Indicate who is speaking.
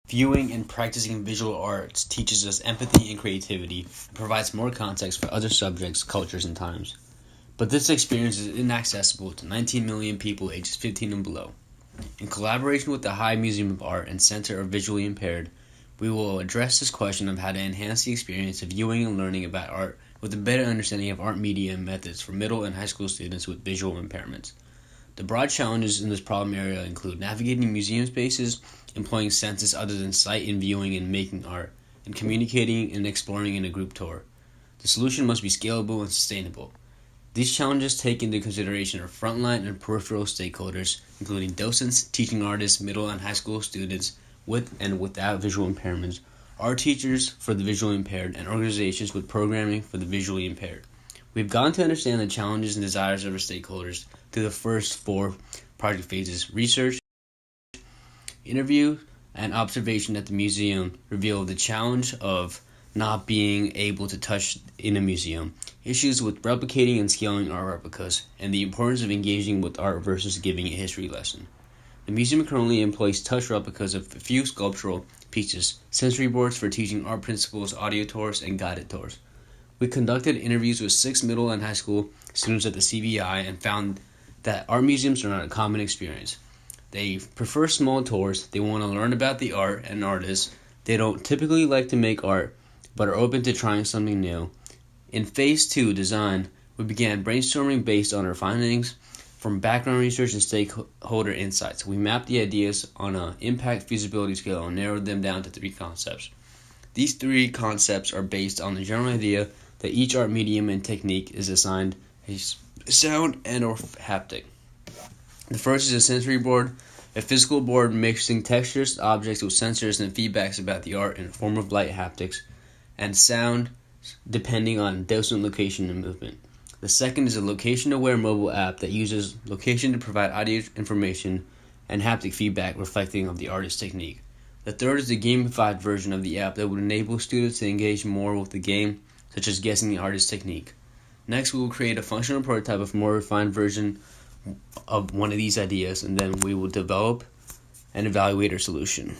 Speaker 1: Viewing and practicing visual arts teaches us empathy and creativity and provides more context for other subjects, cultures, and times. But this experience is inaccessible to 19 million people ages 15 and below. In collaboration with the High Museum of Art and Center of Visually Impaired, we will address this question of how to enhance the experience of viewing and learning about art with a better understanding of art media and methods for middle and high school students with visual impairments. The broad challenges in this problem area include navigating museum spaces, employing senses other than sight in viewing and making art, and communicating and exploring in a group tour. The solution must be scalable and sustainable. These challenges take into consideration our frontline and peripheral stakeholders, including docents, teaching artists, middle and high school students with and without visual impairments, art teachers for the visually impaired, and organizations with programming for the visually impaired. We've gotten to understand the challenges and desires of our stakeholders through the first 4 project phases: research, interview, and observation at the museum reveal the challenge of not being able to touch in a museum, issues with replicating and scaling art replicas, and the importance of engaging with art versus giving a history lesson. The museum currently employs touch replicas of a few sculptural pieces, sensory boards for teaching art principles, audio tours, and guided tours. We conducted interviews with 6 middle and high school students at the CVI and found that art museums are not a common experience. They prefer small tours, they want to learn about the art and artists, they don't typically like to make art, but are open to trying something new. In Phase 2, design, we began brainstorming based on our findings from background research and stakeholder insights. We mapped the ideas on an impact feasibility scale and narrowed them down to 3 concepts. These 3 concepts are based on the general idea that each art medium and technique is assigned a sound and or haptic. The first is a sensory board, a physical board mixing textures, objects with sensors and feedbacks about the art in the form of light haptics, and sound depending on docent location and movement. The second is a location-aware mobile app that uses location to provide audio information and haptic feedback reflecting of the artist's technique. The third is a gamified version of the app that would enable students to engage more with the game, such as guessing the artist's technique. Next, we will create a functional prototype of a more refined version of one of these ideas, and then we will develop and evaluate our solution.